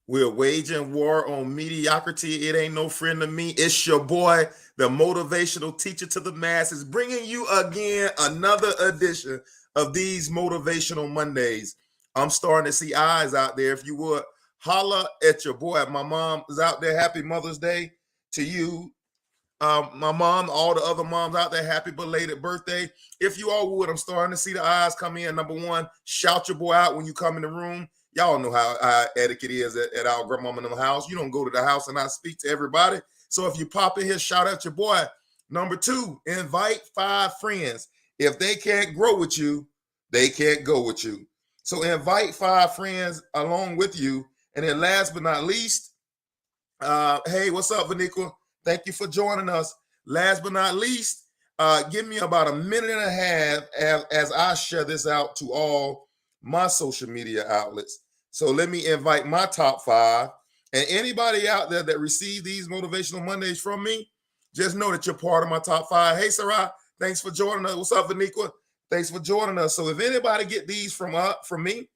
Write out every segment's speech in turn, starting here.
We're waging war on mediocrity. It ain't no friend of me. It's your boy, the motivational teacher to the masses, bringing you again another edition of these Motivational Mondays. I'm starting to see eyes out there. If you would holla at your boy, my mom is out there. Happy Mother's Day to you. My mom, all the other moms out there, happy belated birthday. If you all would, I'm starting to see the eyes come in. Number one, shout your boy out when you come in the room. Y'all know how etiquette is at our grandmama in the house. You don't go to the house and not speak to everybody. So if you pop in here, shout out your boy. Number two, invite 5 friends. If they can't grow with you, they can't go with you. So invite 5 friends along with you. And then last but not least, hey, what's up, Vaniqua? Thank you for joining us. Last but not least, give me about a minute and a half as I share this out to all my social media outlets. So let me invite my top 5. And anybody out there that received these Motivational Mondays from me, just know that you're part of my top 5. Hey, Sarah, thanks for joining us. What's up, Vaniqua? Thanks for joining us. So if anybody get these from me,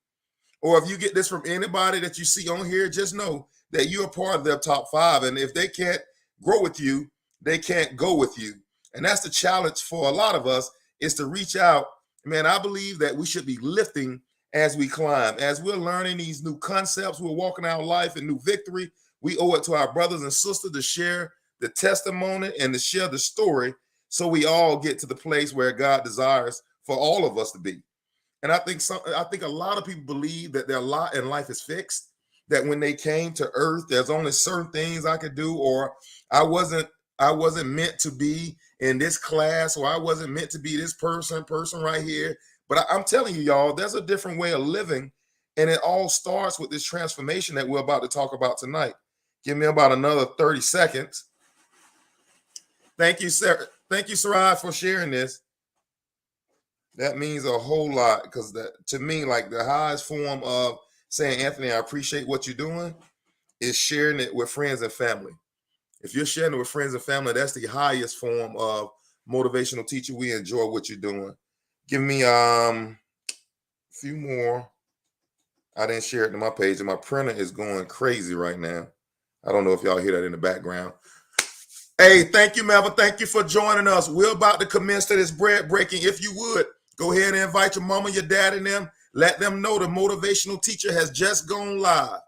or if you get this from anybody that you see on here, just know that you're a part of their top 5. And if they can't grow with you, they can't go with you. And that's the challenge for a lot of us, is to reach out. Man, I believe that we should be lifting as we climb. As we're learning these new concepts, we're walking our life in new victory. We owe it to our brothers and sisters to share the testimony and to share the story, so we all get to the place where God desires for all of us to be. And I think a lot of people believe that their lot in life is fixed, that when they came to earth, there's only certain things I could do, or I wasn't meant to be in this class, or I wasn't meant to be this person right here. But I'm telling you, y'all, there's a different way of living, and it all starts with this transformation that we're about to talk about tonight. Give me about another 30 seconds. Thank you, Sarah. Thank you, Sarai, for sharing this. That means a whole lot, because to me, like, the highest form of saying, Anthony, I appreciate what you're doing, is sharing it with friends and family. If you're sharing it with friends and family, that's the highest form of motivational teacher. We enjoy what you're doing. Give me a few more. I didn't share it to my page, and my printer is going crazy right now. I don't know if y'all hear that in the background. Hey, thank you, Melvin. Thank you for joining us. We're about to commence to this bread breaking. If you would, go ahead and invite your mama, your dad, and them. Let them know the motivational teacher has just gone live.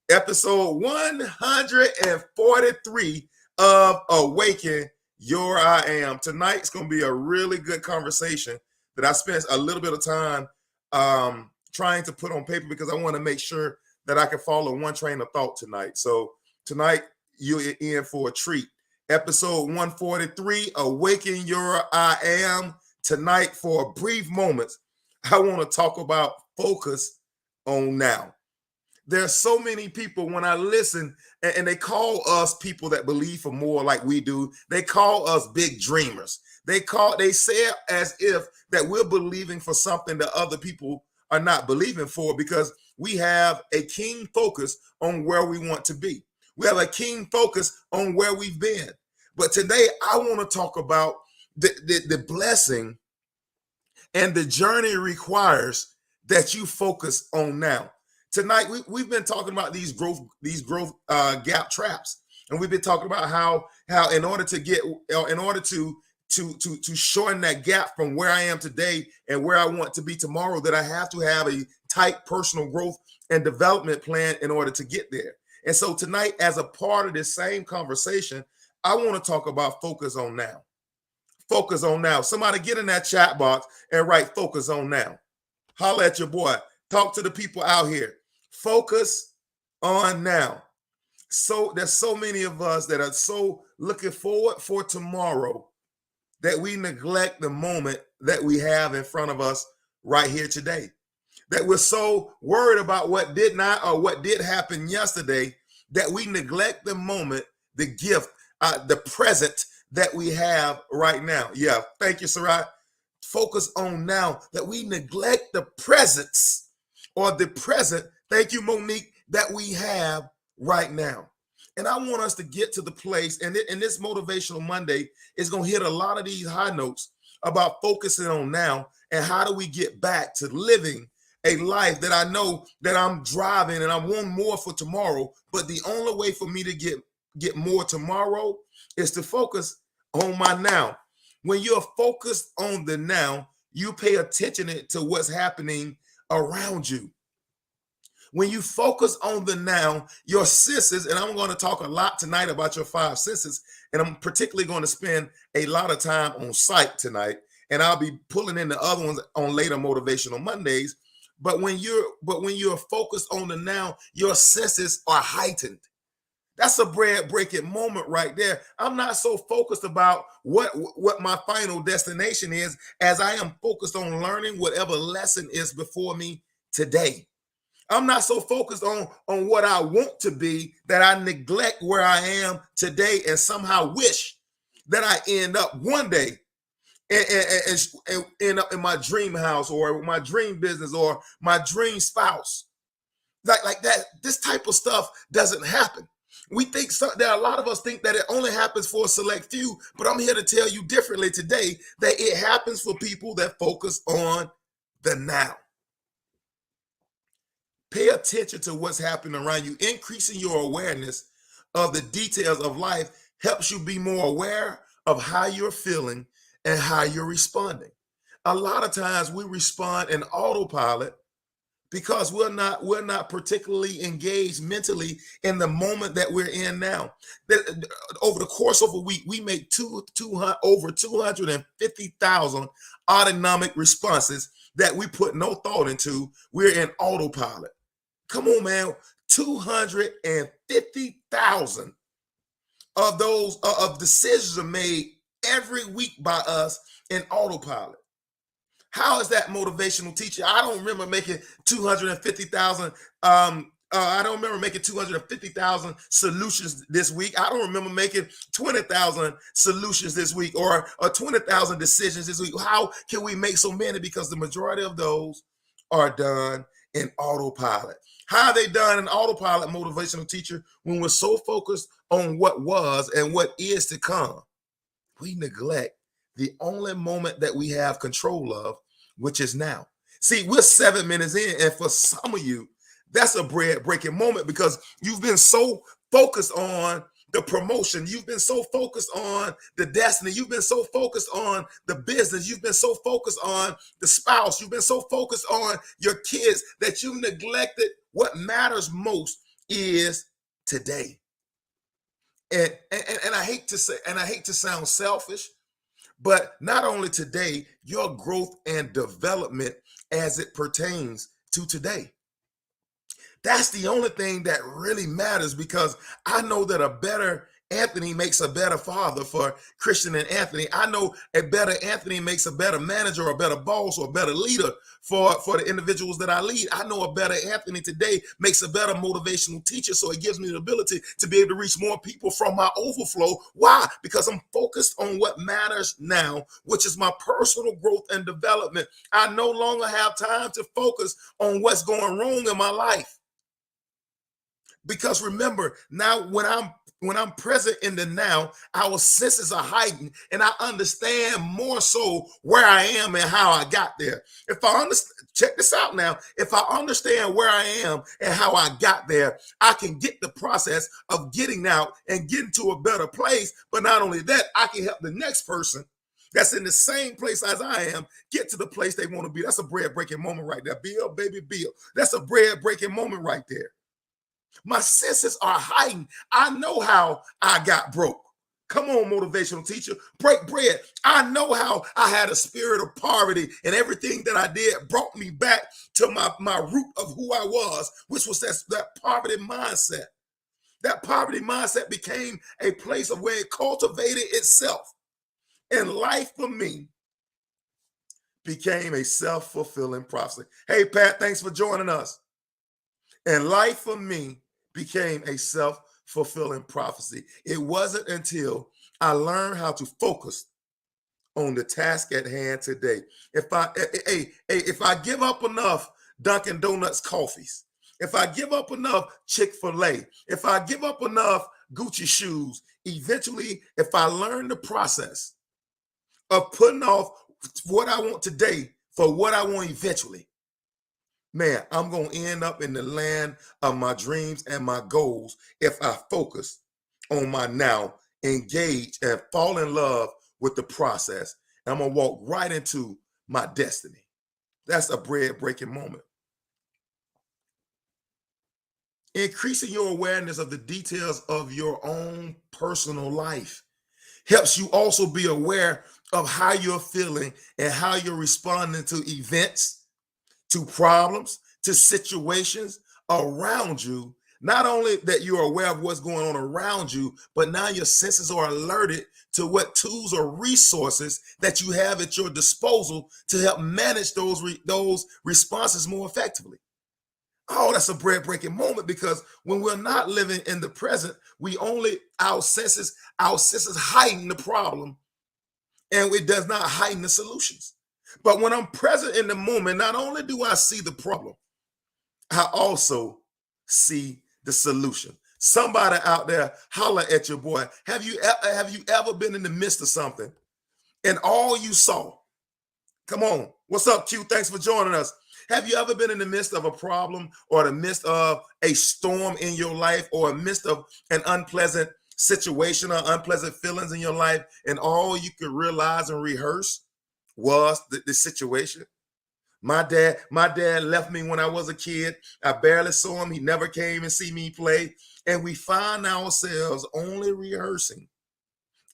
Episode 143 of Awaken, Your I Am. Tonight's going to be a really good conversation that I spent a little bit of time trying to put on paper, because I want to make sure that I can follow one train of thought tonight. So tonight, you're in for a treat. Episode 143, Awaken Your I Am. Tonight, for a brief moment, I want to talk about focus on now. There's so many people, when I listen, and they call us people that believe for more like we do, they call us big dreamers. They say it as if that we're believing for something that other people are not believing for, because we have a keen focus on where we want to be. We have a keen focus on where we've been. But today, I want to talk about the blessing and the journey it requires that you focus on now. Tonight, we've been talking about these growth gap traps, and we've been talking about how in order to shorten that gap from where I am today and where I want to be tomorrow, that I have to have a tight personal growth and development plan in order to get there. And so tonight, as a part of this same conversation, I want to talk about focus on now. Focus on now. Somebody get in that chat box and write focus on now. Holla at your boy. Talk to the people out here. Focus on now. So there's so many of us that are so looking forward for tomorrow that we neglect the moment that we have in front of us right here today. That we're so worried about what did not or what did happen yesterday that we neglect the moment, the gift, the present that we have right now. Yeah, thank you, Sarai. Focus on now, that we neglect the presence or the present, thank you, Monique, that we have right now. And I want us to get to the place, and this Motivational Monday is going to hit a lot of these high notes about focusing on now, and how do we get back to living a life that I know that I'm driving and I want more for tomorrow. But the only way for me to get more tomorrow is to focus on my now. When you're focused on the now, you pay attention to what's happening around you. When you focus on the now, your senses, and I'm going to talk a lot tonight about your five senses, and I'm particularly going to spend a lot of time on sight tonight, and I'll be pulling in the other ones on later motivational Mondays. But when you're focused on the now, your senses are heightened. That's a bread breaking moment right there. I'm not so focused about what my final destination is as I am focused on learning whatever lesson is before me today. I'm not so focused on what I want to be that I neglect where I am today and somehow wish that I end up one day and end up in my dream house or my dream business or my dream spouse. Like that, this type of stuff doesn't happen. We think that a lot of us think that it only happens for a select few, but I'm here to tell you differently today that it happens for people that focus on the now. Pay attention to what's happening around you. Increasing your awareness of the details of life helps you be more aware of how you're feeling and how you're responding. A lot of times we respond in autopilot because we're not particularly engaged mentally in the moment that we're in now. Over the course of a week, we make over 250,000 autonomic responses that we put no thought into. We're in autopilot. Come on, man. 250,000 of those of decisions are made every week by us in autopilot. How is that motivational teacher? I don't remember making 250,000. I don't remember making 250,000 solutions this week. I don't remember making 20,000 solutions this week or 20,000 decisions this week. How can we make so many? Because the majority of those are done in autopilot. How are they done in autopilot, motivational teacher? When we're so focused on what was and what is to come, we neglect the only moment that we have control of, which is now. See, we're 7 minutes in, and for some of you, that's a bread breaking moment because you've been so focused on the promotion. You've been so focused on the destiny. You've been so focused on the business. You've been so focused on the spouse. You've been so focused on your kids that you've neglected what matters most is today. And I hate to say, and I hate to sound selfish, but not only today, your growth and development as it pertains to today. That's the only thing that really matters because I know that a better Anthony makes a better father for Christian and Anthony. I know a better Anthony makes a better manager or a better boss or a better leader for the individuals that I lead. I know a better Anthony today makes a better motivational teacher. So it gives me the ability to be able to reach more people from my overflow. Why? Because I'm focused on what matters now, which is my personal growth and development. I no longer have time to focus on what's going wrong in my life. Because remember, now when I'm present in the now, our senses are heightened and I understand more so where I am and how I got there. If I understand, check this out now. If I understand where I am and how I got there, I can get the process of getting out and getting to a better place. But not only that, I can help the next person that's in the same place as I am get to the place they want to be. That's a bread breaking moment right there. Bill, baby, Bill. That's a bread breaking moment right there. My senses are heightened. I know how I got broke. Come on, motivational teacher. Break bread. I know how I had a spirit of poverty and everything that I did brought me back to my root of who I was, which was that poverty mindset. That poverty mindset became a place of where it cultivated itself. And life for me became a self-fulfilling prophecy. Hey, Pat, thanks for joining us. And life for me became a self-fulfilling prophecy. It wasn't until I learned how to focus on the task at hand today. If I give up enough Dunkin' Donuts coffees, if I give up enough Chick-fil-A, if I give up enough Gucci shoes, eventually, if I learn the process of putting off what I want today for what I want eventually, man, I'm going to end up in the land of my dreams and my goals if I focus on my now, engage, and fall in love with the process. And I'm going to walk right into my destiny. That's a bread breaking moment. Increasing your awareness of the details of your own personal life helps you also be aware of how you're feeling and how you're responding to events, to problems, to situations around you. Not only that you're aware of what's going on around you, but now your senses are alerted to what tools or resources that you have at your disposal to help manage those responses more effectively. Oh, that's a bread breaking moment, because when we're not living in the present, we only our senses heighten the problem, and it does not heighten the solutions. But when I'm present in the moment, not only do I see the problem, I also see the solution. Somebody out there holler at your boy. Have you ever been in the midst of something and all you saw? Come on. What's up, Q? Thanks for joining us. Have you ever been in the midst of a problem or the midst of a storm in your life or a midst of an unpleasant situation or unpleasant feelings in your life, and all you could realize and rehearse was the situation? My dad left me when I was a kid. I barely saw him. He never came and see me play. And we find ourselves only rehearsing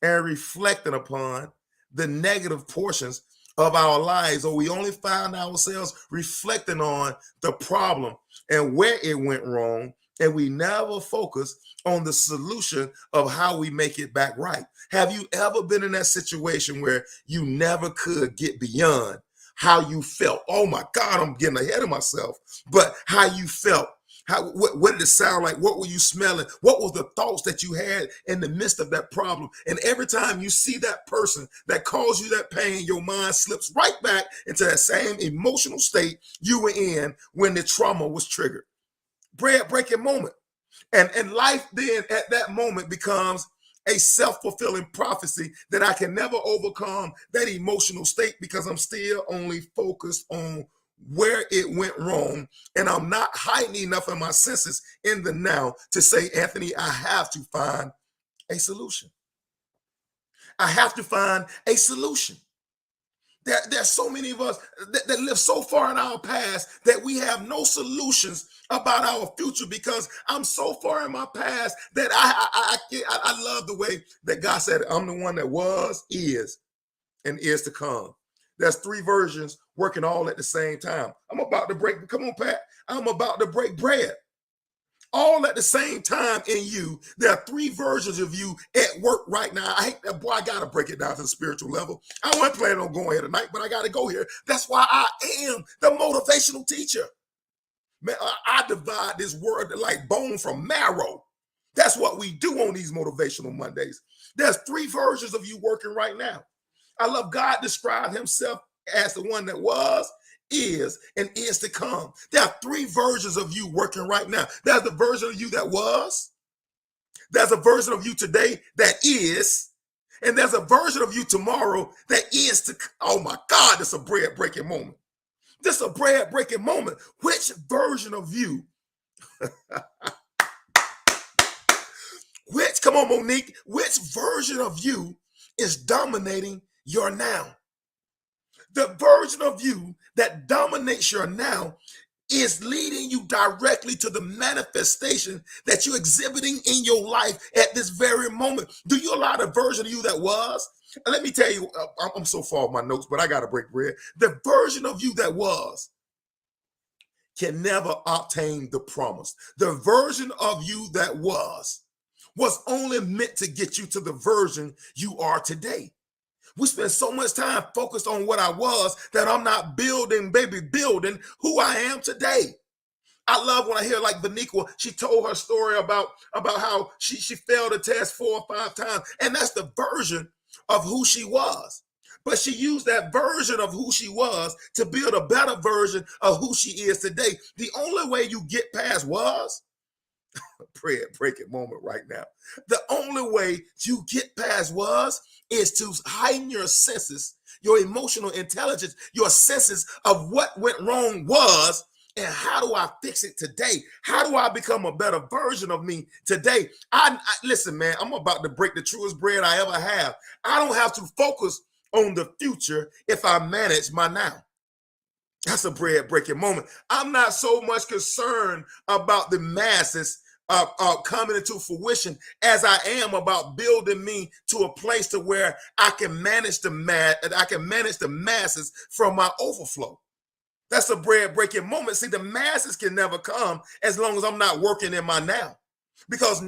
and reflecting upon the negative portions of our lives, or we only find ourselves reflecting on the problem and where it went wrong, and we never focus on the solution of how we make it back right. Have you ever been in that situation where you never could get beyond how you felt? Oh my God, I'm getting ahead of myself. But how you felt, what did it sound like? What were you smelling? What was the thoughts that you had in the midst of that problem? And every time you see that person that caused you that pain, your mind slips right back into that same emotional state you were in when the trauma was triggered. Bread breaking moment. And life then at that moment becomes a self-fulfilling prophecy that I can never overcome that emotional state, because I'm still only focused on where it went wrong, and I'm not heightening enough of my senses in the now to say, Anthony, I have to find a solution. I have to find a solution. There's so many of us that live so far in our past that we have no solutions about our future, because I'm so far in my past that I love the way that God said, I'm the one that was, is, and is to come. There's three versions working all at the same time. Come on, Pat. I'm about to break bread. All at the same time in you. There are three versions of you at work right now. I hate that, boy. I got to break it down to the spiritual level. I wasn't planning on going here tonight, but I got to go here. That's why I am the motivational teacher. Man, I divide this word like bone from marrow. That's what we do on these Motivational Mondays. There's three versions of you working right now. I love God described himself as the one that was, is, and is to come. There are three versions of you working right now. There's the version of you that was, there's a version of you today that is, and there's a version of you tomorrow that is to. Oh my God, that's a bread breaking moment. This is a bread breaking moment. Which version of you, come on, Monique, which version of you is dominating your now? The version of you that dominates your now is leading you directly to the manifestation that you're exhibiting in your life at this very moment. Do you allow the version of you that was? And let me tell you, I'm so far off my notes, but I got to break bread. The version of you that was can never obtain the promise. The version of you that was only meant to get you to the version you are today. We spend so much time focused on what I was that I'm not building who I am today. I love when I hear like Vaniqua, she told her story about how she failed a test 4 or 5 times, and that's the version of who she was. But she used that version of who she was to build a better version of who she is today. The only way you get past was prayer breaking moment right now. The only way you get past was is to heighten your senses, your emotional intelligence, your senses of what went wrong was, And how do I fix it today? How do I become a better version of me today? Listen, man, I'm about to break the truest bread I ever have. I don't have to focus on the future if I manage my now. That's a bread breaking moment. I'm not so much concerned about the masses coming into fruition as I am about building me to a place to where I can manage the masses from my overflow. That's a bread breaking moment. See, the masses can never come as long as I'm not working in my now, because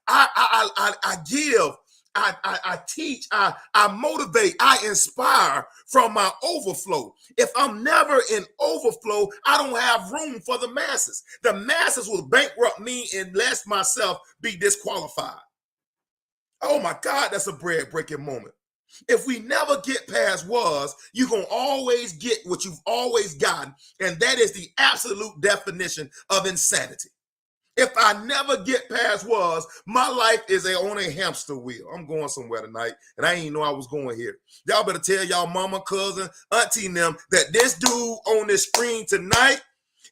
I give, I teach, I motivate, I inspire from my overflow. If I'm never in overflow, I don't have room for the masses. The masses will bankrupt me unless myself be disqualified. Oh my God, that's a bread breaking moment. If we never get past was, you're going to always get what you've always gotten. And that is the absolute definition of insanity. If I never get past was, my life is on a hamster wheel. I'm going somewhere tonight, and I didn't know I was going here. Y'all better tell y'all mama, cousin, auntie, and them that this dude on this screen tonight,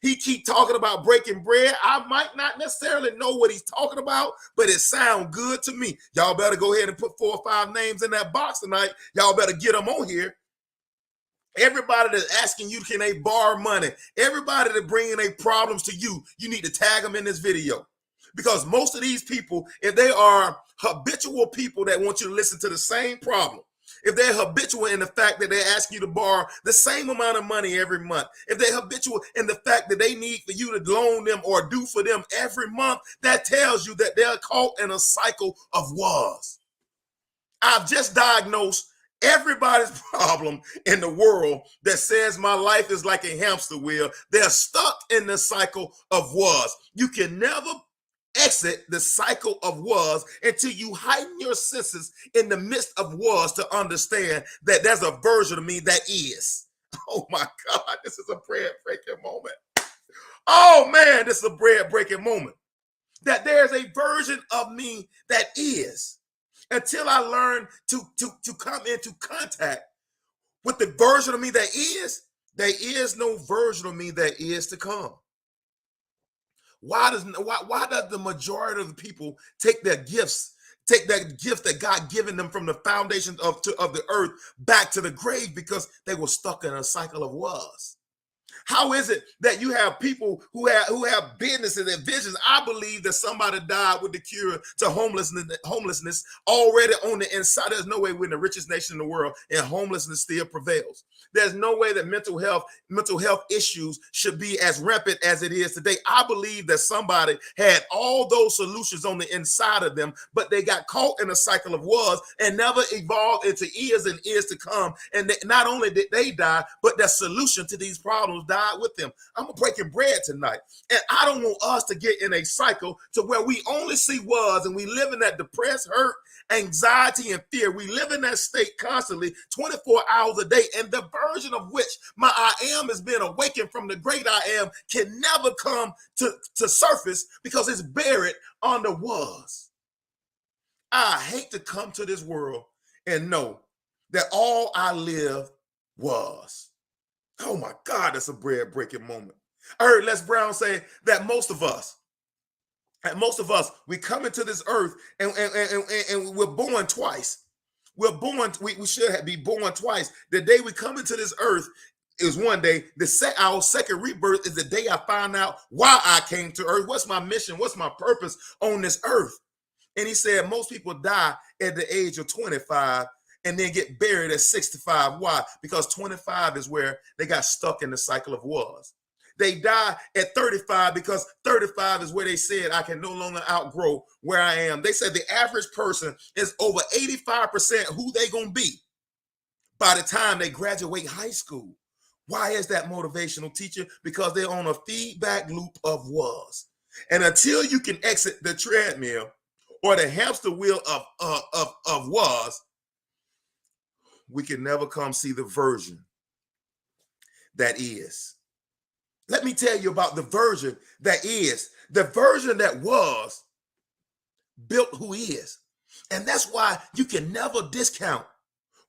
he keep talking about breaking bread. I might not necessarily know what he's talking about, but it sounds good to me. Y'all better go ahead and put 4 or 5 names in that box tonight. Y'all better get them on here. Everybody that's asking you, can they borrow money? Everybody that bringing their problems to you, you need to tag them in this video. Because most of these people, if they are habitual people that want you to listen to the same problem, if they're habitual in the fact that they ask you to borrow the same amount of money every month, if they're habitual in the fact that they need for you to loan them or do for them every month, that tells you that they're caught in a cycle of was. I've just diagnosed everybody's problem in the world that says my life is like a hamster wheel. They're stuck in the cycle of was. You can never exit the cycle of was until you heighten your senses in the midst of was to understand that there's a version of me that is. Oh my God, this is a bread breaking moment. Oh man, this is a bread breaking moment. That there's a version of me that is. Until I learn to come into contact with the version of me that is, there is no version of me that is to come. Why does the majority of the people take their gifts, take that gift that God given them from the foundation of the earth back to the grave? Because they were stuck in a cycle of was. How is it that you have people who have businesses and visions? I believe that somebody died with the cure to homelessness already on the inside. There's no way we're in the richest nation in the world and homelessness still prevails. There's no way that mental health issues should be as rampant as it is today. I believe that somebody had all those solutions on the inside of them, but they got caught in a cycle of was and never evolved into years and years to come. And not only did they die, but their solution to these problems died with them. I'm breaking bread tonight. And I don't want us to get in a cycle to where we only see was and we live in that depressed, hurt, anxiety, and fear. We live in that state constantly, 24 hours a day. And the version of which my I am is being awakened from the great I am can never come to surface because it's buried under was. I hate to come to this world and know that all I live was. Oh my God, that's a bread breaking moment. I heard Les Brown say that most of us, we come into this earth and we're born twice. We're born, we should be born twice. The day we come into this earth is one day. Our second rebirth is the day I find out why I came to earth. What's my mission? What's my purpose on this earth? And he said most people die at the age of 25 and then get buried at 65. Why? Because 25 is where they got stuck in the cycle of was. They die at 35 because 35 is where they said I can no longer outgrow where I am. They said the average person is over 85% who they gonna be by the time they graduate high school. Why is that, motivational teacher? Because they're on a feedback loop of was. And until you can exit the treadmill or the hamster wheel of was, we can never come see the version that is. Let me tell you about the version that is. The version that was built who is. And that's why you can never discount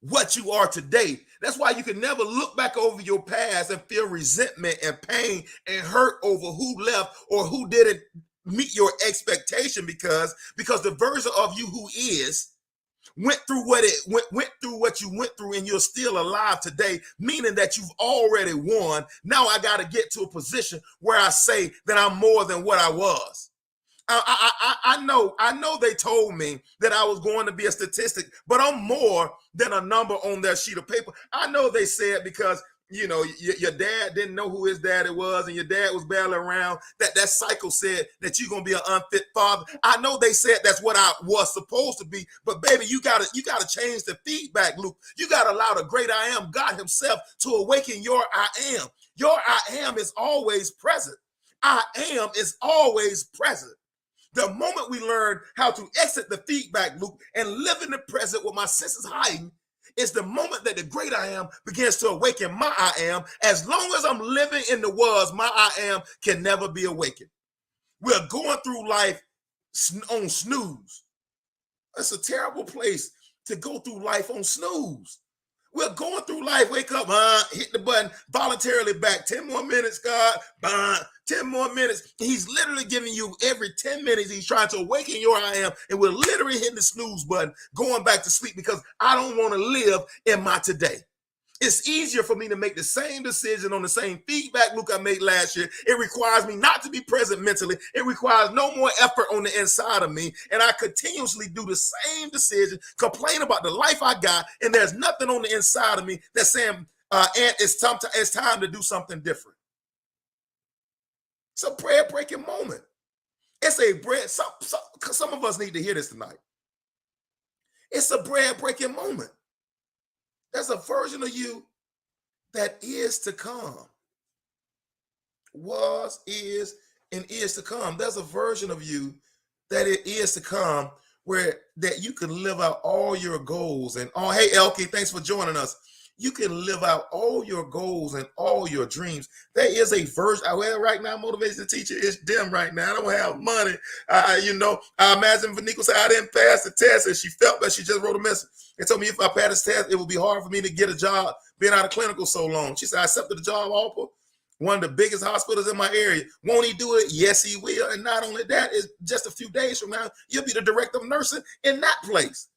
what you are today. That's why you can never look back over your past and feel resentment and pain and hurt over who left or who didn't meet your expectation, because the version of you who is went through went through what you went through, and you're still alive today, meaning that you've already won. Now I got to get to a position where I say that I'm more than what I was. I know they told me that I was going to be a statistic, but I'm more than a number on that sheet of paper. I know they said because your dad didn't know who his daddy was, and your dad was barely around. That cycle said that you're gonna be an unfit father. I know they said that's what I was supposed to be, but baby, you gotta change the feedback loop. You gotta allow the great I am, God Himself, to awaken your I am. Your I am is always present. I am is always present. The moment we learn how to exit the feedback loop and live in the present with my senses heightened, it's the moment that the great I am begins to awaken my I am. As long as I'm living in the was, my I am can never be awakened. We're going through life on snooze. That's a terrible place to go through life on snooze. We're going through life, wake up, hit the button, voluntarily back. 10 more minutes, God, 10 more minutes. He's literally giving you every 10 minutes. He's trying to awaken your I am, and we're literally hitting the snooze button, going back to sleep because I don't want to live in my today. It's easier for me to make the same decision on the same feedback loop I made last year. It requires me not to be present mentally. It requires no more effort on the inside of me. And I continuously do the same decision, complain about the life I got, and there's nothing on the inside of me that's saying, Aunt, it's time to do something different. It's a bread-breaking moment. It's a bread. Some of us need to hear this tonight. It's a bread-breaking moment. There's a version of you that is to come. Was, is, and is to come. There's a version of you that it is to come where that you can live out all your goals and all. Hey, Elkie, thanks for joining us. You can live out all your goals and all your dreams. There is a version. Well, right now, motivation teacher is dim right now. I don't have money. I imagine Vanika said I didn't pass the test, and she felt that she just wrote a message. They told me if I passed the test, it would be hard for me to get a job being out of clinical so long. She said, I accepted the job offer, one of the biggest hospitals in my area. Won't he do it? Yes, he will. And not only that, it's just a few days from now, you'll be the director of nursing in that place.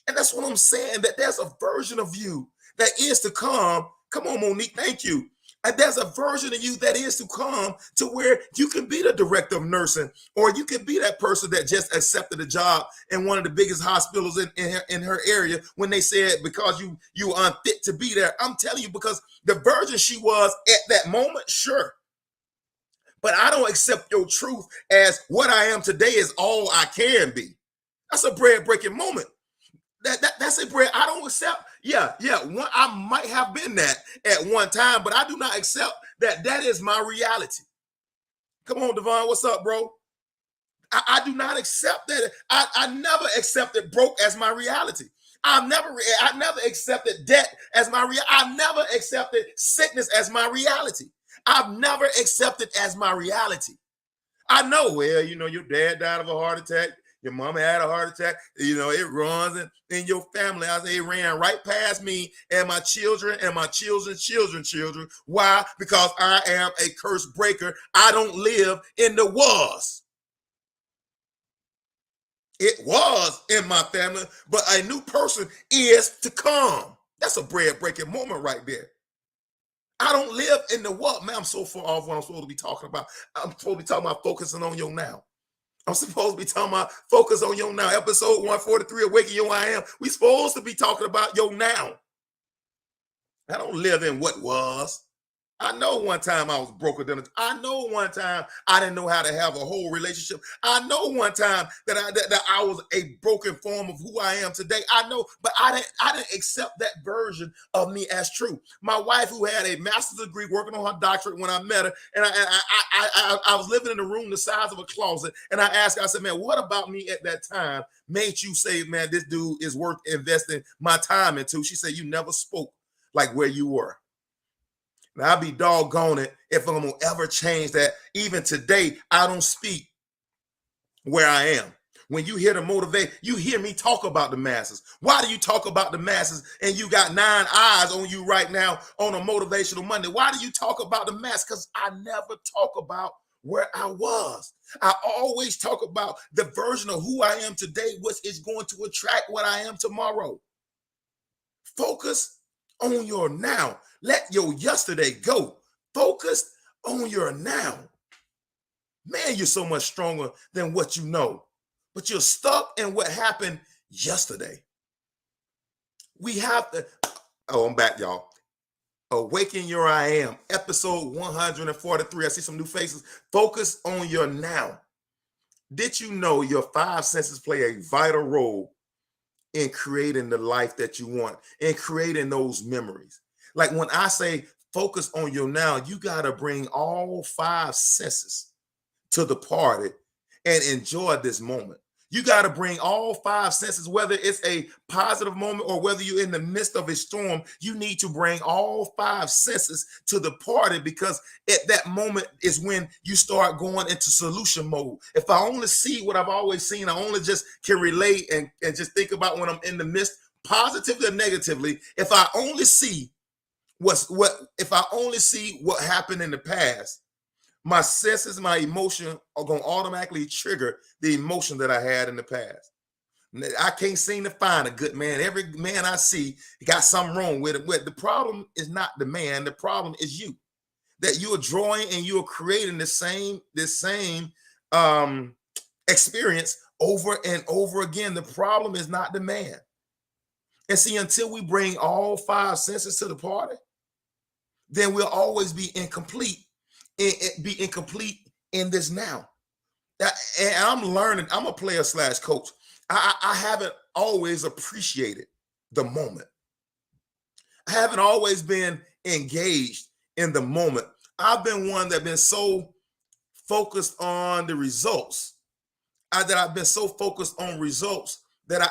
And that's what I'm saying, that there's a version of you that is to come. Come on, Monique, thank you. And there's a version of you that is to come to where you can be the director of nursing, or you can be that person that just accepted a job in one of the biggest hospitals in her area when they said because you are unfit to be there. I'm telling you, because the version she was at that moment, sure. But I don't accept your truth as what I am today is all I can be. That's a bread-breaking moment. That's a bread. I don't accept. I might have been that at one time, but I do not accept that is my reality. Come on, Devon, what's up, bro? I do not accept that. I never accepted broke as my reality. I never accepted debt as my reality. I've never accepted sickness as my reality. I've never accepted as my reality. I know, well, your dad died of a heart attack. Your mama had a heart attack. It runs in your family. I say it ran right past me and my children and my children's children. Why? Because I am a curse breaker. I don't live in the was. It was in my family, but a new person is to come. That's a bread-breaking moment right there. I don't live in the what, man. I'm so far off what I'm supposed to be talking about. I'm supposed to be talking about focusing on your now. I'm supposed to be talking about focus on your now. Episode 143, Awaken Your I Am. We supposed to be talking about your now. I don't live in what was. I know one time I was broker than I know one time I didn't know how to have a whole relationship. I know one time that I was a broken form of who I am today. I know, but I didn't accept that version of me as true. My wife, who had a master's degree, working on her doctorate when I met her, and I was living in a room the size of a closet, and I asked her, I said, man, what about me at that time made you say, man, this dude is worth investing my time into? She said, you never spoke like where you were. Now, I'll be doggone it if I'm going to ever change that. Even today, I don't speak where I am. When you hear the motivate, you hear me talk about the masses. Why do you talk about the masses and you got 9 eyes on you right now on a Motivational Monday? Why do you talk about the mass? Because I never talk about where I was. I always talk about the version of who I am today, which is going to attract what I am tomorrow. Focus on your now. Let your yesterday go. Focus on your now. Man, you're so much stronger than what you know, but you're stuck in what happened yesterday. We have to, oh, I'm back, y'all. Awaken Your I Am, episode 143. I see some new faces. Focus on your now. Did you know your 5 senses play a vital role in creating the life that you want, in creating those memories? Like when I say focus on your now, you got to bring all 5 senses to the party and enjoy this moment. You got to bring all 5 senses, whether it's a positive moment or whether you're in the midst of a storm. You need to bring all 5 senses to the party, because at that moment is when you start going into solution mode. If I only see what I've always seen, I only just can relate and just think about when I'm in the midst, positively or negatively. If I only see if I only see what happened in the past, my senses, my emotion are going to automatically trigger the emotion that I had in the past. I can't seem to find a good man. Every man I see got something wrong with it. The problem is not the man. The problem is you. That you are drawing and you are creating the same experience over and over again. The problem is not the man. And see, until we bring all 5 senses to the party, then we'll always be incomplete. Be incomplete in this now. And I'm learning. I'm a player / coach. I haven't always appreciated the moment. I haven't always been engaged in the moment. I've been one that's been so focused on the results. That I've been so focused on results that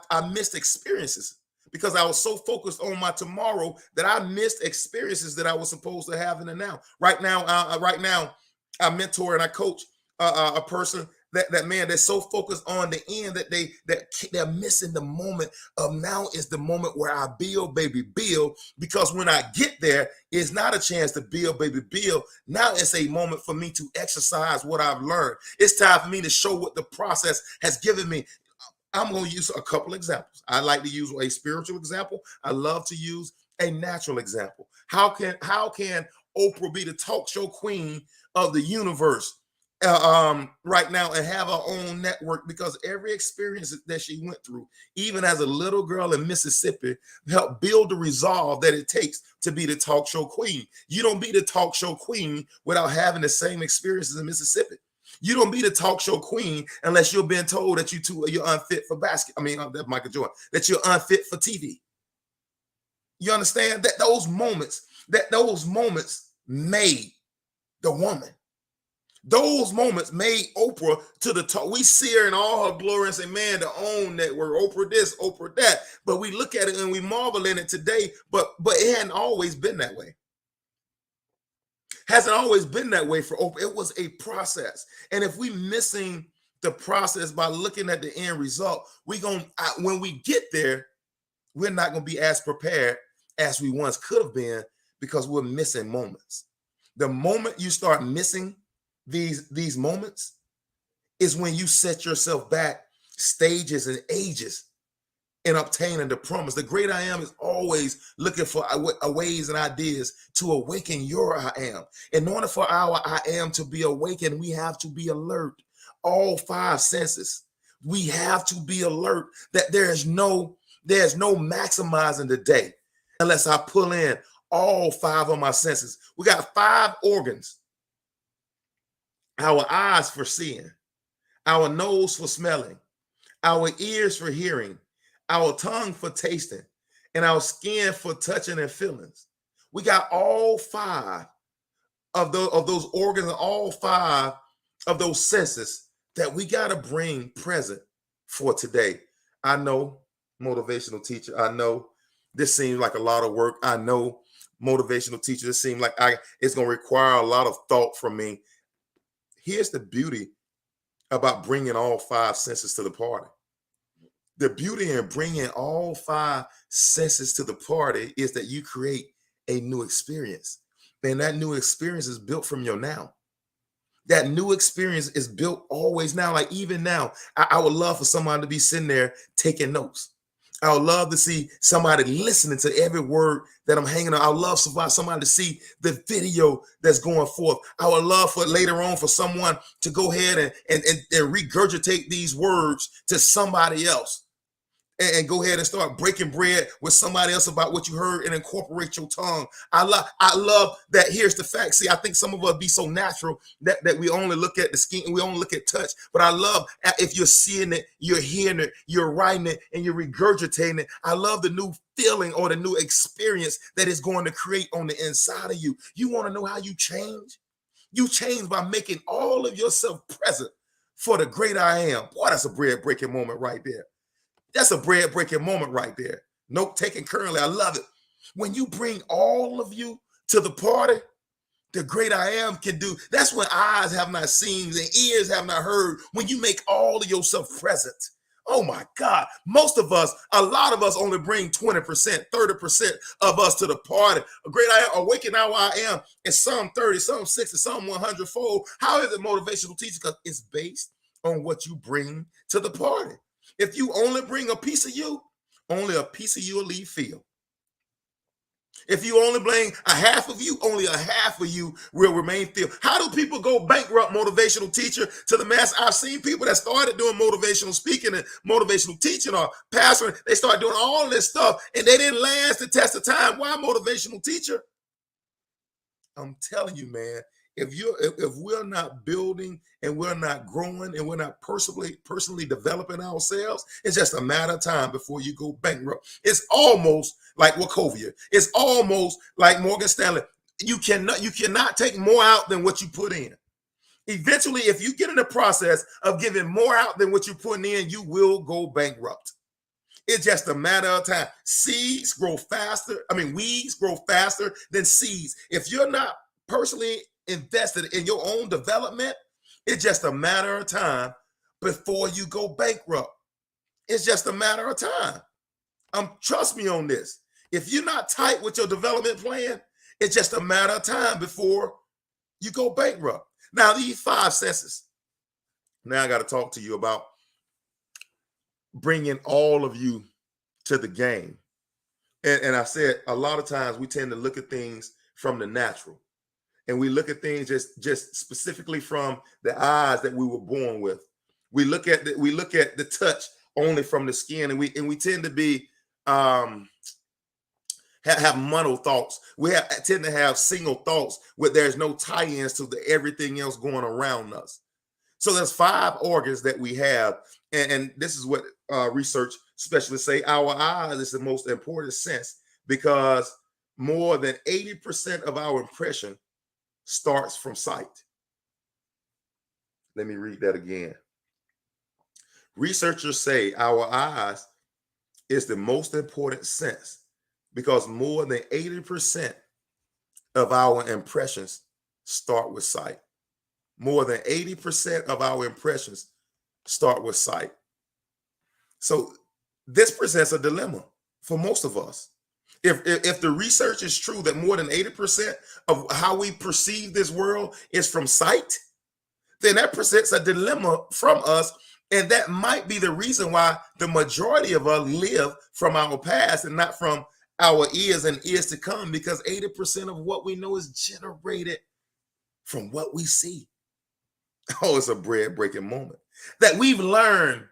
I missed experiences, because I was so focused on my tomorrow that I missed experiences that I was supposed to have in the now. Right now, I mentor and I coach a person that man that's so focused on the end that they're missing the moment of now. Is the moment where I build, baby, build. Because when I get there, it's not a chance to build, baby, build. Now it's a moment for me to exercise what I've learned. It's time for me to show what the process has given me. I'm going to use a couple examples. I like to use a spiritual example. I love to use a natural example. How can Oprah be the talk show queen of the universe right now and have her own network? Because every experience that she went through, even as a little girl in Mississippi, helped build the resolve that it takes to be the talk show queen. You don't be the talk show queen without having the same experiences in Mississippi. You don't be the talk show queen unless you're being told that you're unfit for that Michael Jordan, that you're unfit for TV. You understand that those moments made the woman. Those moments made Oprah to the top. We see her in all her glory and say, man, the OWN network, Oprah this, Oprah that. But we look at it and we marvel in it today, but it hadn't always been that way. Hasn't always been that way for Oprah. It was a process. And if we missing the process by looking at the end result, when we get there, we're not going to be as prepared as we once could have been, because we're missing moments. The moment you start missing these moments is when you set yourself back stages and ages in obtaining the promise. The great I am is always looking for ways and ideas to awaken your I am. In order for our I am to be awakened, we have to be alert. All 5 senses. We have to be alert that there's no maximizing the day unless I pull in all 5 of my senses. We got 5 organs. Our eyes for seeing, our nose for smelling, our ears for hearing, our tongue for tasting, and our skin for touching and feelings. We got all 5 of those organs, and all 5 of those senses that we got to bring present for today. I know, motivational teacher, I know this seems like a lot of work. I know, motivational teacher, this seems like it's going to require a lot of thought from me. Here's the beauty about bringing all five senses to the party. The beauty in bringing all five senses to the party is that you create a new experience. And that new experience is built from your now. That new experience is built always now. Like even now, I would love for someone to be sitting there taking notes. I would love to see somebody listening to every word that I'm hanging on. I would love somebody to see the video that's going forth. I would love for later on for someone to go ahead and regurgitate these words to somebody else. And go ahead and start breaking bread with somebody else about what you heard and incorporate your tongue. I love that. Here's the fact. See, I think some of us be so natural that we only look at the skin and we only look at touch. But I love if you're seeing it, you're hearing it, you're writing it, and you're regurgitating it. I love the new feeling or the new experience that is going to create on the inside of you. You want to know how you change? You change by making all of yourself present for the great I am. Boy, that's a bread breaking moment right there. That's a bread-breaking moment right there. Note taken currently. I love it. When you bring all of you to the party, the great I am can do. That's when eyes have not seen and ears have not heard. When you make all of yourself present. Oh my God. Most of us, a lot of us only bring 20%, 30% of us to the party. A great I am, awaken now I am. It's some 30, some 60, some 100 fold. How is it motivational teaching? Because it's based on what you bring to the party. If you only bring a piece of you, only a piece of you will leave field. If you only bring a half of you, only a half of you will remain field. How do people go bankrupt motivational teacher to the mass? I've seen people that started doing motivational speaking and motivational teaching or pastoring. They started doing all this stuff and they didn't last the test of time. Why motivational teacher? I'm telling you, man, if we're not building and we're not growing and we're not personally developing ourselves, it's just a matter of time before you go bankrupt. It's almost like Wachovia. It's almost like Morgan Stanley. You cannot take more out than what you put in. Eventually, if you get in the process of giving more out than what you're putting in, you will go bankrupt. It's just a matter of time. Weeds grow faster than seeds. If you're not personally invested in your own development, it's just a matter of time before you go bankrupt. It's just a matter of time. Trust me on this. If you're not tight with your development plan, it's just a matter of time before you go bankrupt. Now, these five senses. Now I got to talk to you about bringing all of you to the game. And I said a lot of times we tend to look at things from the natural. And we look at things just specifically from the eyes that we were born with. We look at the touch only from the skin, and we tend to be have mono thoughts. We tend to have single thoughts where there's no tie-ins to everything else going around us. So there's five organs that we have, and this is what research specialists say. Our eyes is the most important sense because more than 80% of our impression starts from sight. Let me read that again. Researchers say our eyes is the most important sense because more than 80% of our impressions start with sight. More than 80% of our impressions start with sight. So this presents a dilemma for most of us. If the research is true that more than 80% of how we perceive this world is from sight, then that presents a dilemma from us. And that might be the reason why the majority of us live from our past and not from our ears and ears to come, because 80% of what we know is generated from what we see. Oh, it's a bread-breaking moment. That we've learned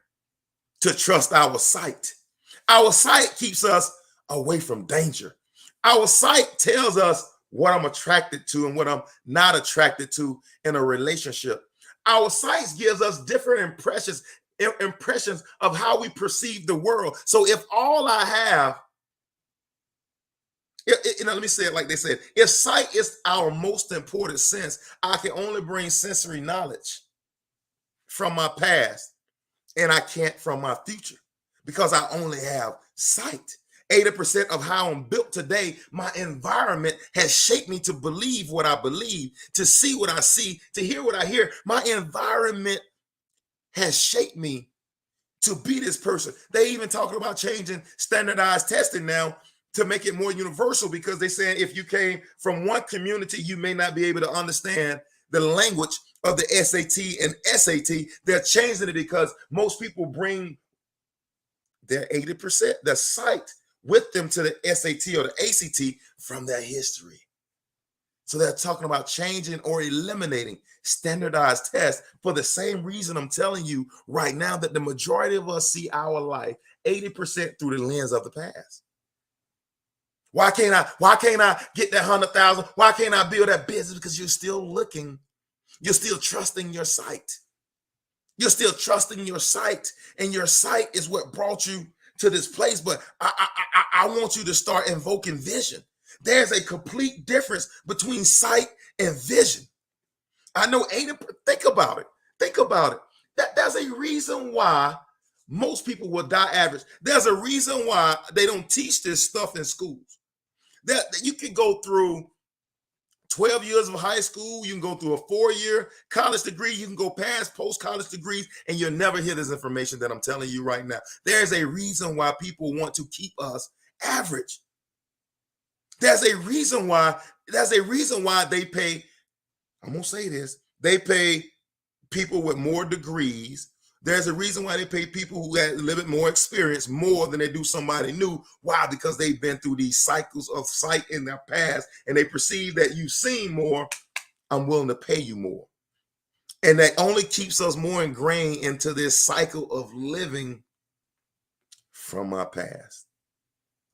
to trust our sight. Our sight keeps us away from danger. Our sight tells us what I'm attracted to and what I'm not attracted to in a relationship. Our sight gives us different impressions of how we perceive the world. So if all I have, let me say it like they said, if sight is our most important sense, I can only bring sensory knowledge from my past and I can't from my future because I only have sight. 80% of how I'm built today, my environment has shaped me to believe what I believe, to see what I see, to hear what I hear. My environment has shaped me to be this person. They even talking about changing standardized testing now to make it more universal, because they saying if you came from one community, you may not be able to understand the language of the SAT and SAT. They're changing it because most people bring their 80%, the sight, with them to the SAT or the ACT from their history. So they're talking about changing or eliminating standardized tests for the same reason I'm telling you right now, that the majority of us see our life 80% through the lens of the past. Why can't I get that 100,000? Why can't I build that business? Because you're still looking, you're still trusting your sight. You're still trusting your sight, and your sight is what brought you to this place. But I want you to start invoking vision. There's a complete difference between sight and vision. I know, think about it. Think about it. There's a reason why most people will die average. There's a reason why they don't teach this stuff in schools. That you can go through 12 years of high school, you can go through a 4-year college degree, you can go past post-college degrees, and you'll never hear this information that I'm telling you right now. There's a reason why people want to keep us average. There's a reason why they pay, I'm gonna say this, they pay people with more degrees. There's a reason why they pay people who have a little bit more experience more than they do somebody new. Why? Because they've been through these cycles of sight in their past, and they perceive that you've seen more, I'm willing to pay you more. And that only keeps us more ingrained into this cycle of living from our past.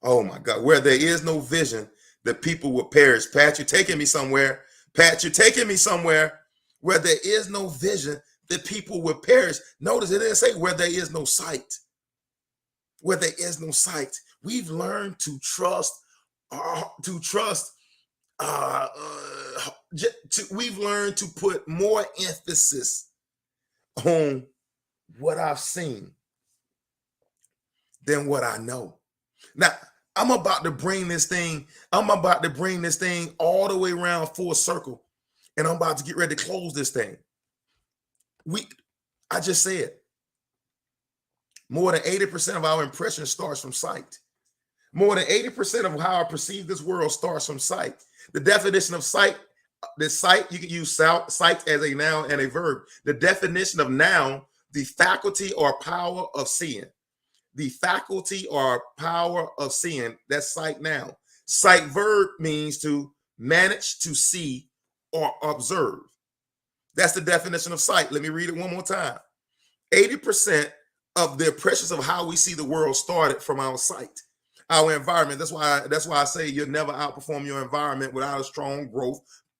Oh my God, where there is no vision, the people will perish. Pat, you're taking me somewhere. Pat, you're taking me somewhere. Where there is no vision, the people will perish. Notice it didn't say where there is no sight. Where there is no sight. We've learned to trust, we've learned to put more emphasis on what I've seen than what I know. Now, I'm about to bring this thing all the way around full circle, and I'm about to get ready to close this thing. I just said, more than 80% of our impression starts from sight. More than 80% of how I perceive this world starts from sight. The definition of sight, you can use sight as a noun and a verb. The definition of noun, the faculty or power of seeing. The faculty or power of seeing, that's sight noun. Sight verb means to manage to see or observe. That's the definition of sight. Let me read it one more time. 80% of the impressions of how we see the world started from our sight, our environment. That's why I say you'll never outperform your environment without a strong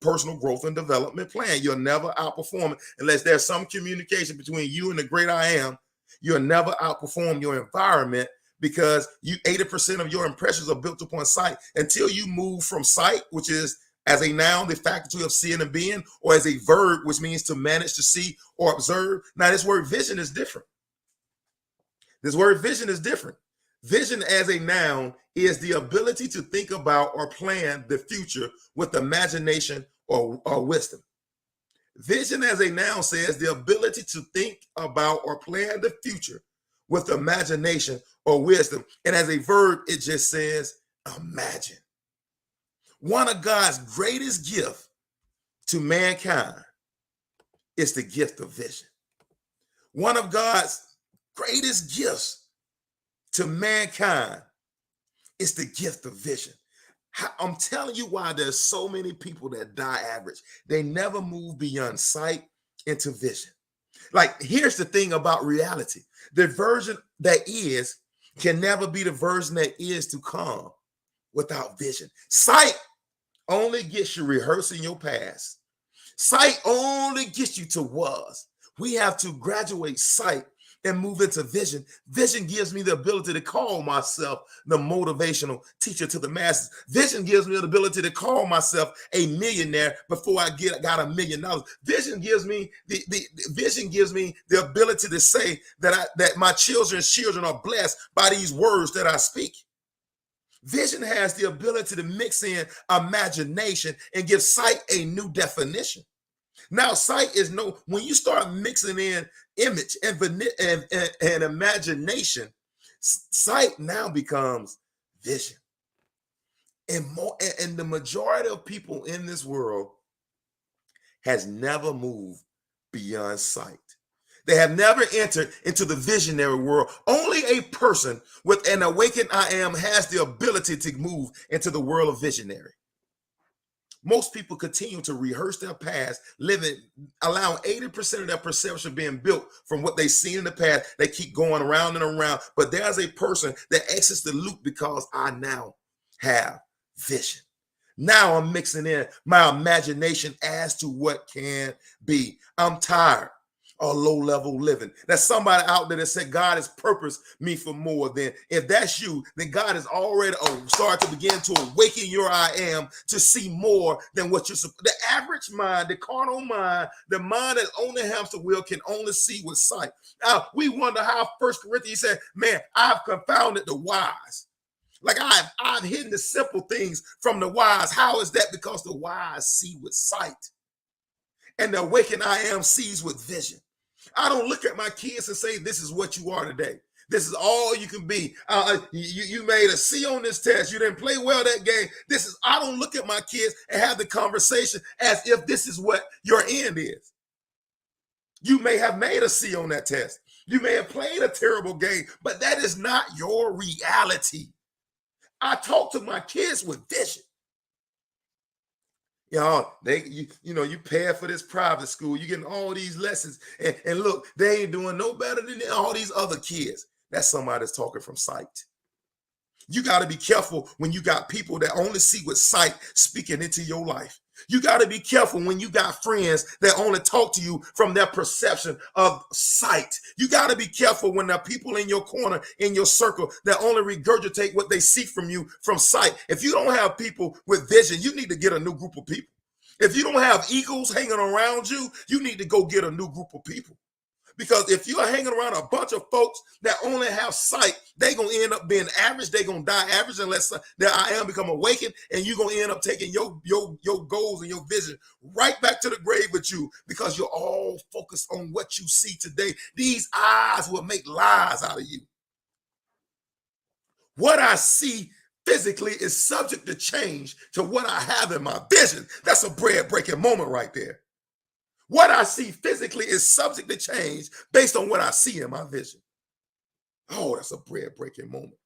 personal growth and development plan. You'll never outperform it unless there's some communication between you and the great I am. You'll never outperform your environment, because 80% of your impressions are built upon sight. Until you move from sight, which is as a noun, the faculty of seeing and being, or as a verb, which means to manage to see or observe. Now, this word vision is different. Vision as a noun is the ability to think about or plan the future with imagination or wisdom. Vision as a noun says the ability to think about or plan the future with imagination or wisdom. And as a verb, it just says imagine. One of God's greatest gifts to mankind is the gift of vision. One of God's greatest gifts to mankind is the gift of vision. I'm telling you why there's so many people that die average. They never move beyond sight into vision. Like, here's the thing about reality. The version that is can never be the version that is to come without vision. Sight only gets you rehearsing your past. Sight only gets you to was. We have to graduate sight and move into vision. Vision gives me the ability to call myself the motivational teacher to the masses. Vision gives me the ability to call myself a millionaire before I got $1 million. Vision gives me the ability to say that my children's children are blessed by these words that I speak. Vision has the ability to mix in imagination and give sight a new definition. Now, sight is when you start mixing in image and imagination, sight now becomes vision. And the majority of people in this world has never moved beyond sight. They have never entered into the visionary world. Only a person with an awakened I am has the ability to move into the world of visionary. Most people continue to rehearse their past, allowing 80% of their perception being built from what they've seen in the past. They keep going around and around. But there's a person that exits the loop because I now have vision. Now I'm mixing in my imagination as to what can be. I'm tired of low-level living. There's somebody out there that said God has purposed me for more. Then if that's you, then God has already started to begin to awaken your I am to see more than what you're. The average mind, the carnal mind, the mind that's on the hamster wheel can only see with sight. Now we wonder how 1 Corinthians said, man, I've confounded the wise. Like I've hidden the simple things from the wise. How is that? Because the wise see with sight. And the awakened I am sees with vision. I don't look at my kids and say, this is what you are today. This is all you can be. You made a C on this test. You didn't play well that game. I don't look at my kids and have the conversation as if this is what your end is. You may have made a C on that test. You may have played a terrible game, but that is not your reality. I talk to my kids with vision. You pay for this private school. You're getting all these lessons. And look, they ain't doing no better than all these other kids. That's somebody that's talking from sight. You got to be careful when you got people that only see with sight speaking into your life. You got to be careful when you got friends that only talk to you from their perception of sight. You got to be careful when there are people in your corner, in your circle, that only regurgitate what they see from you from sight. If you don't have people with vision, you need to get a new group of people. If you don't have eagles hanging around you, you need to go get a new group of people. Because if you're hanging around a bunch of folks that only have sight, they're going to end up being average. They're going to die average unless their I am become awakened, and you're going to end up taking your goals and your vision right back to the grave with you because you're all focused on what you see today. These eyes will make lies out of you. What I see physically is subject to change to what I have in my vision. That's a bread-breaking moment right there. What I see physically is subject to change based on what I see in my vision. Oh, that's a bread-breaking moment.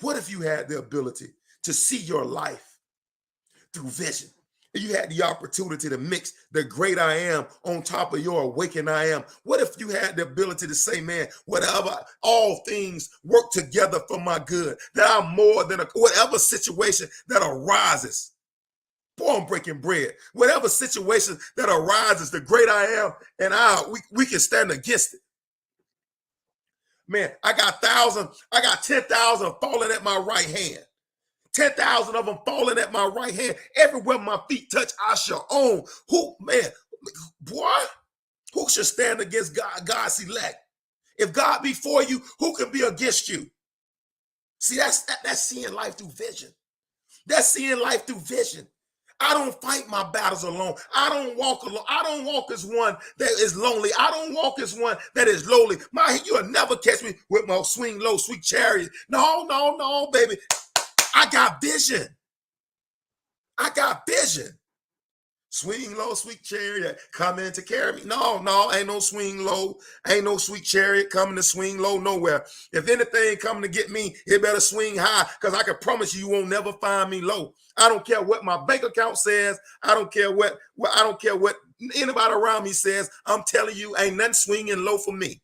What if you had the ability to see your life through vision? You had the opportunity to mix the great I am on top of your awakened I am. What if you had the ability to say, man, whatever, all things work together for my good, that I'm more than whatever situation that arises. Boy, I'm breaking bread. Whatever situation that arises, the great I am and we can stand against it. Man, I got 10,000 falling at my right hand. 10,000 of them falling at my right hand. Everywhere my feet touch, I shall own. Who should stand against God's elect? If God be for you, who can be against you? See, that's seeing life through vision. That's seeing life through vision. I don't fight my battles alone. I don't walk alone. I don't walk as one that is lonely. I don't walk as one that is lowly. You'll never catch me with my swing low, sweet chariot. No, baby. I got vision. I got vision. Swing low, sweet chariot coming to carry me. No, ain't no swing low. Ain't no sweet chariot coming to swing low nowhere. If anything coming to get me, it better swing high, because I can promise you won't never find me low. I don't care what my bank account says. I don't care what anybody around me says. I'm telling you, ain't nothing swinging low for me.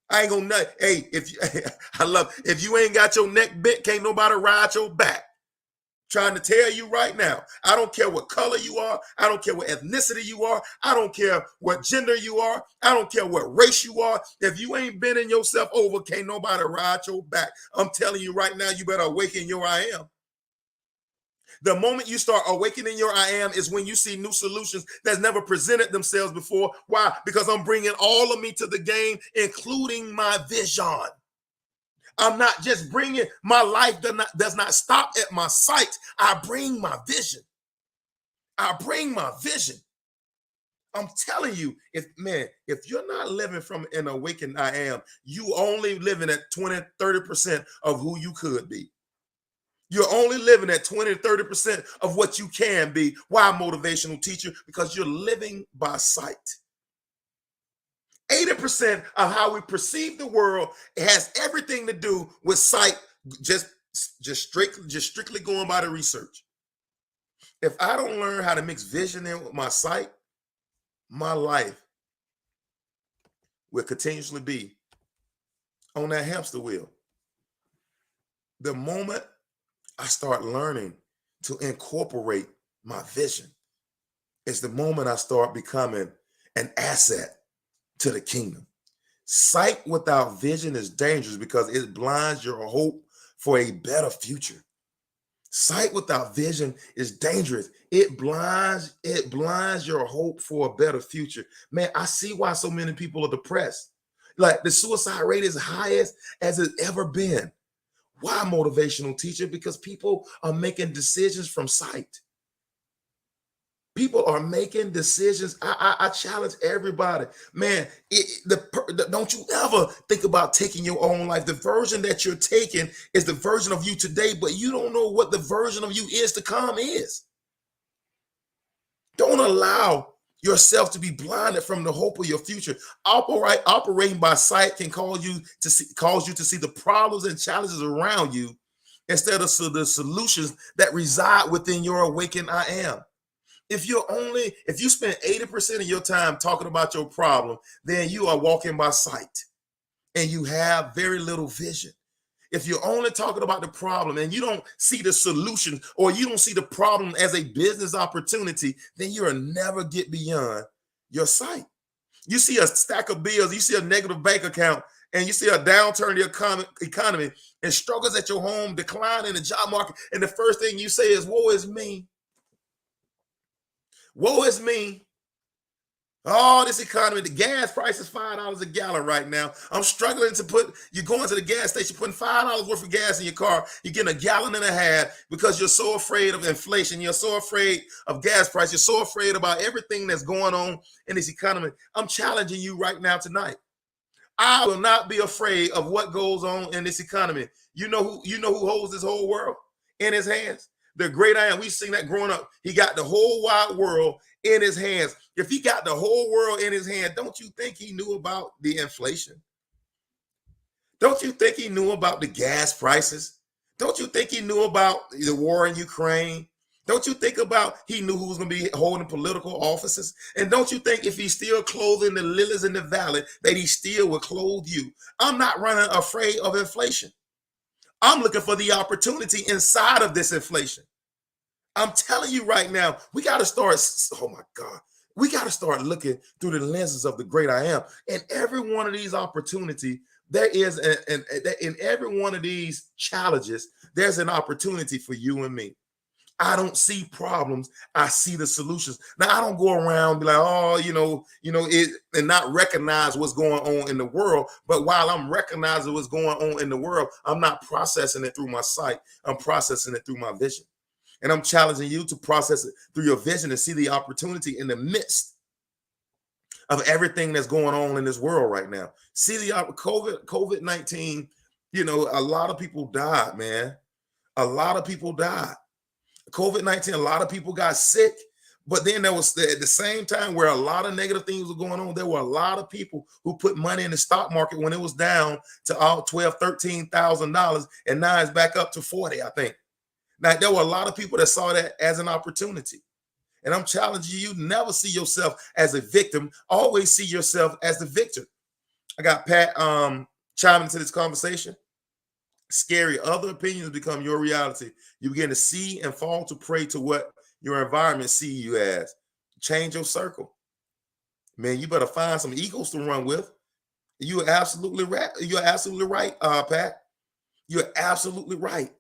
I ain't gonna. Hey, if you ain't got your neck bent, can't nobody ride your back. Trying to tell you right now, I don't care what color you are. I don't care what ethnicity you are. I don't care what gender you are. I don't care what race you are. If you ain't bending yourself over, can't nobody ride your back. I'm telling you right now, you better awaken your I am. The moment you start awakening your I am is when you see new solutions that's never presented themselves before. Why? Because I'm bringing all of me to the game, including my vision. I'm not just bringing my life does not stop at my sight. I bring my vision. I bring my vision. I'm telling you, if you're not living from an awakened I am, you only living at 20, 30% of who you could be. You're only living at 20 to 30% of what you can be. Why, motivational teacher? Because you're living by sight. 80% of how we perceive the world has everything to do with sight, just strictly going by the research. If I don't learn how to mix vision in with my sight, my life will continuously be on that hamster wheel. The moment I start learning to incorporate my vision, it's the moment I start becoming an asset to the kingdom. Sight without vision is dangerous because it blinds your hope for a better future. Sight without vision is dangerous. It blinds your hope for a better future. Man, I see why so many people are depressed. Like the suicide rate is highest as it's ever been. Why, motivational teacher? Because people are making decisions from sight. People are making decisions. I challenge everybody, man. Don't you ever think about taking your own life. The version that you're taking is the version of you today, but you don't know what the version of you is to come is. Don't allow yourself to be blinded from the hope of your future. Operating by sight can cause you to see the problems and challenges around you instead of the solutions that reside within your awakened I am. If you spend 80% of your time talking about your problem, then you are walking by sight and you have very little vision. If you're only talking about the problem and you don't see the solution, or you don't see the problem as a business opportunity, then you'll never get beyond your sight. You see a stack of bills, you see a negative bank account, and you see a downturn in the economy and struggles at your home, decline in the job market, and the first thing you say is, woe is me. Woe is me. Oh, this economy, the gas price is $5 a gallon right now. I'm struggling you're going to the gas station, putting $5 worth of gas in your car. You're getting a gallon and a half because you're so afraid of inflation. You're so afraid of gas price. You're so afraid about everything that's going on in this economy. I'm challenging you right now tonight. I will not be afraid of what goes on in this economy. You know who holds this whole world in his hands? The great I am. We've seen that growing up. He got the whole wide world in his hands. If he got the whole world in his hand, don't you think he knew about the inflation? Don't you think he knew about the gas prices? Don't you think he knew about the war in Ukraine? Don't you think about he knew who was going to be holding political offices? And don't you think if he's still clothing the lilies in the valley, that he still will clothe you? I'm not running afraid of inflation. I'm looking for the opportunity inside of this inflation. I'm telling you right now, we got to start, oh my God, we got to start looking through the lenses of the great I am. And every one of these opportunities, there is, in every one of these challenges, there's an opportunity for you and me. I don't see problems. I see the solutions. Now, I don't go around and be like, oh, and not recognize what's going on in the world. But while I'm recognizing what's going on in the world, I'm not processing it through my sight. I'm processing it through my vision. And I'm challenging you to process it through your vision and see the opportunity in the midst of everything that's going on in this world right now. See the COVID-19, a lot of people died, man. A lot of people died. COVID-19, a lot of people got sick, but then there was at the same time where a lot of negative things were going on. There were a lot of people who put money in the stock market when it was down to all $12,000, $13,000, and now it's back up to 40, I think. Now, there were a lot of people that saw that as an opportunity. And I'm challenging you, never see yourself as a victim. Always see yourself as the victor. I got Pat chiming into this conversation. Scary. Other opinions become your reality. You begin to see and fall to prey to what your environment see you as. Change your circle. Man, you better find some eagles to run with. You're absolutely right. You're absolutely right, Pat. You're absolutely right.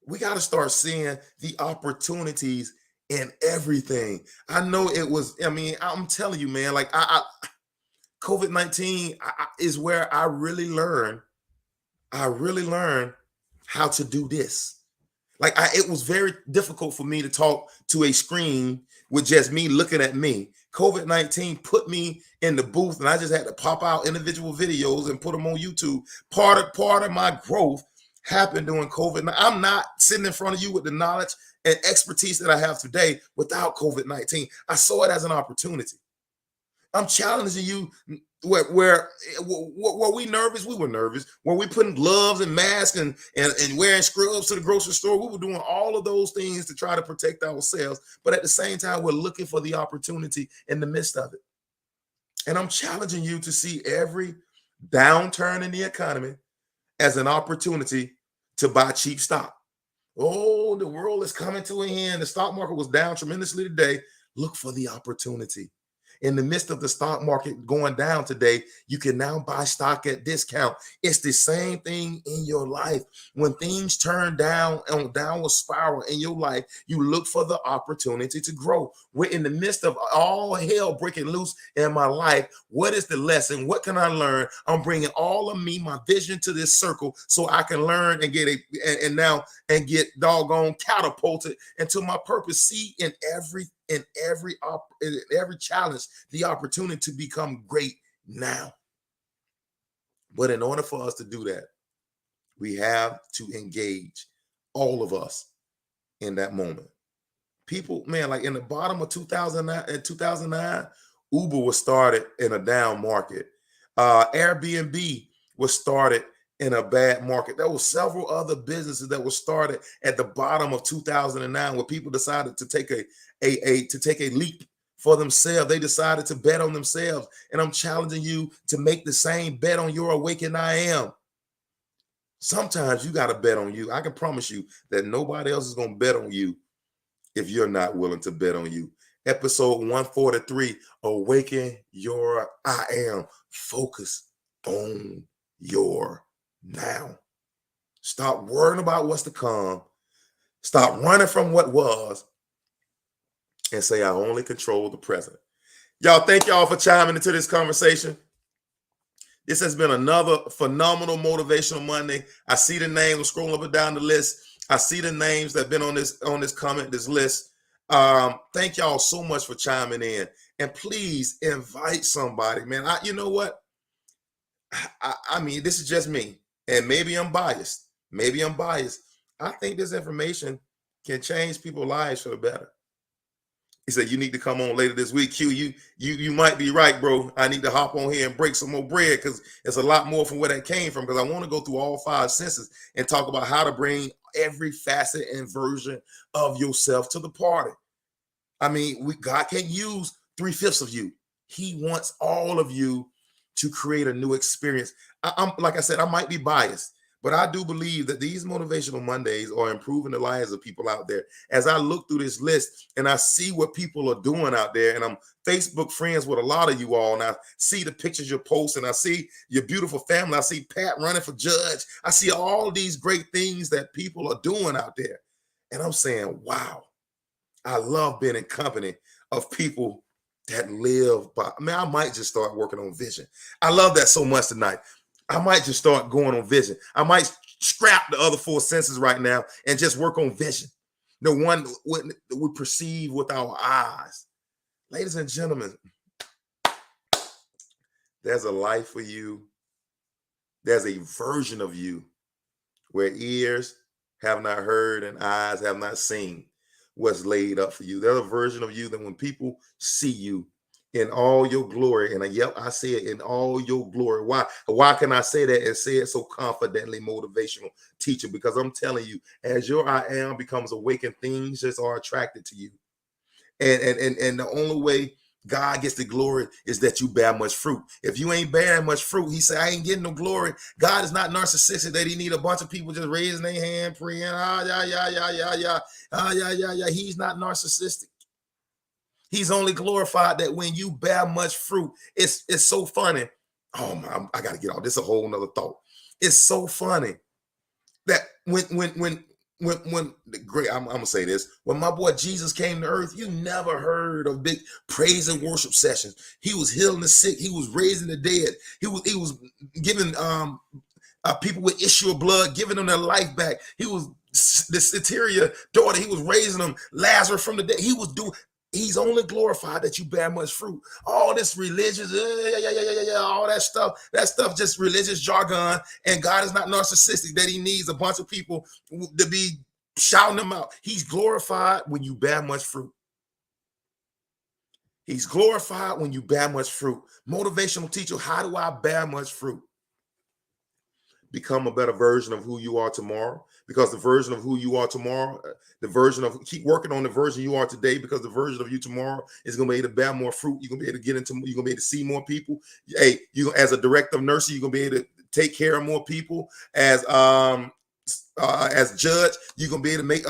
We got to start seeing the opportunities in everything. I know I'm telling you, man, like COVID-19 is where I really learned how to do this. Like it was very difficult for me to talk to a screen with just me looking at me, COVID-19 put me in the booth and I just had to pop out individual videos and put them on YouTube. Part of my growth happened during COVID. I'm not sitting in front of you with the knowledge and expertise that I have today without COVID-19. I saw it as an opportunity. I'm challenging you where were we nervous? We were nervous. Were we putting gloves and masks and wearing scrubs to the grocery store? We were doing all of those things to try to protect ourselves. But at the same time, we're looking for the opportunity in the midst of it. And I'm challenging you to see every downturn in the economy as an opportunity to buy cheap stock. Oh, the world is coming to an end. The stock market was down tremendously today. Look for the opportunity. In the midst of the stock market going down today, you can now buy stock at discount. It's the same thing in your life. When things turn down on downward spiral in your life, you look for the opportunity to grow. We're in the midst of all hell breaking loose in my life. What is the lesson? What can I learn? I'm bringing all of me, my vision to this circle so I can learn and get doggone catapulted into my purpose. See, in every challenge, the opportunity to become great now. But in order for us to do that, we have to engage, all of us, in that moment. People, man, like in the bottom of 2009, Uber was started in a down market. Airbnb was started in a bad market. There were several other businesses that were started at the bottom of 2009 where people decided to take a leap for themselves. They decided to bet on themselves. And I'm challenging you to make the same bet on your Awaken I Am. Sometimes you got to bet on you. I can promise you that nobody else is going to bet on you if you're not willing to bet on you. Episode 143, Awaken Your I Am. Focus on your now. Stop worrying about what's to come. Stop running from what was and say, I only control the present. Y'all, thank y'all for chiming into this conversation. This has been another phenomenal Motivational Monday. I see the names scrolling up and down the list. I see the names that have been on this list. Thank y'all so much for chiming in. And please invite somebody, man. You know what? I mean, this is just me. And maybe I'm biased. I think this information can change people's lives for the better. He said, you need to come on later this week. Q, you might be right, bro. I need to hop on here and break some more bread because it's a lot more from where that came from, because I want to go through all 5 senses and talk about how to bring every facet and version of yourself to the party. I mean, God can't use 3/5 of you. He wants all of you to create a new experience. I'm like I said, I might be biased, but I do believe that these Motivational Mondays are improving the lives of people out there. As I look through this list and I see what people are doing out there, and I'm Facebook friends with a lot of you all, and I see the pictures you're posting, I see your beautiful family, I see Pat running for judge, I see all these great things that people are doing out there. And I'm saying, wow, I love being in company of people that live by. I mean, I might just start working on vision. I love that so much tonight. I might just start going on vision. I might scrap the other 4 senses right now and just work on vision. The one we perceive with our eyes. Ladies and gentlemen, there's a life for you. There's a version of you where ears have not heard and eyes have not seen what's laid up for you. There's a version of you that when people see you in all your glory, and yep, I say it, in all your glory. Why can I say that and say it so confidently, motivational teacher? Because I'm telling you, as your I am becomes awakened, things just are attracted to you. And the only way God gets the glory is that you bear much fruit. If you ain't bearing much fruit, he said, I ain't getting no glory. God is not narcissistic that he need a bunch of people just raising their hand, praying, yeah. He's not narcissistic. He's only glorified that when you bear much fruit. It's so funny. Oh my, I got to get off. This is a whole nother thought. It's so funny that when the great, I'm gonna say this, when my boy Jesus came to earth, you never heard of big praise and worship sessions. He was healing the sick. He was raising the dead. He was giving people with issue of blood, giving them their life back. He was the Satyria daughter. He was raising them, Lazarus from the dead. He was doing. He's only glorified that you bear much fruit. All this religious, all that stuff just religious jargon. And God is not narcissistic that he needs a bunch of people to be shouting him out. He's glorified when you bear much fruit. He's glorified when you bear much fruit. Motivational teacher, how do I bear much fruit? Become a better version of who you are tomorrow, because the version of who you are tomorrow, keep working on the version you are today, because the version of you tomorrow is going to be able to bear more fruit. You're going to be able to you're going to be able to see more people. Hey, you as a director of nursing, you're going to be able to take care of more people. As judge, you're going to be able to make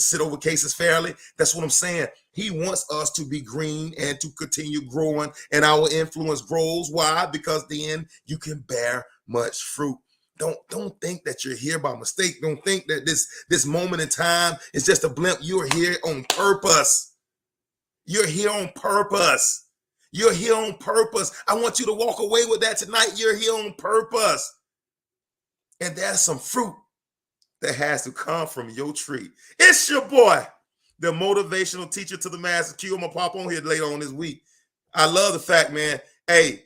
sit over cases fairly. That's what I'm saying. He wants us to be green and to continue growing, and our influence grows. Why? Because then you can bear much fruit. Don't think that you're here by mistake. Don't think that this moment in time is just a blimp. You're here on purpose. You're here on purpose. You're here on purpose. I want you to walk away with that tonight. You're here on purpose. And there's some fruit that has to come from your tree. It's your boy, the motivational teacher to the masses. Q, I'm gonna pop on here later on this week. I love the fact, man. Hey,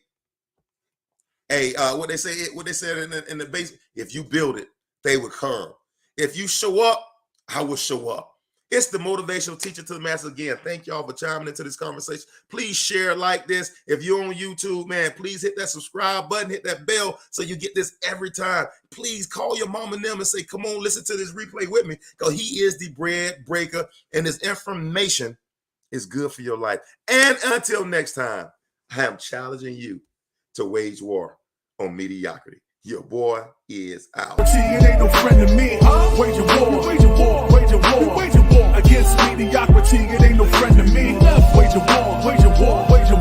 what they said in the basement, if you build it, they will come. If you show up, I will show up. It's the motivational teacher to the masses again. Thank y'all for chiming into this conversation. Please share, like this. If you're on YouTube, man, please hit that subscribe button, hit that bell so you get this every time. Please call your mom and them and say, come on, listen to this replay with me, because he is the bread breaker, and this information is good for your life. And until next time, I am challenging you to wage war on mediocrity. Your boy is out. It ain't no friend to me. Wage a war, wage a war, wage a war, wage a war against mediocrity. It ain't no friend to me.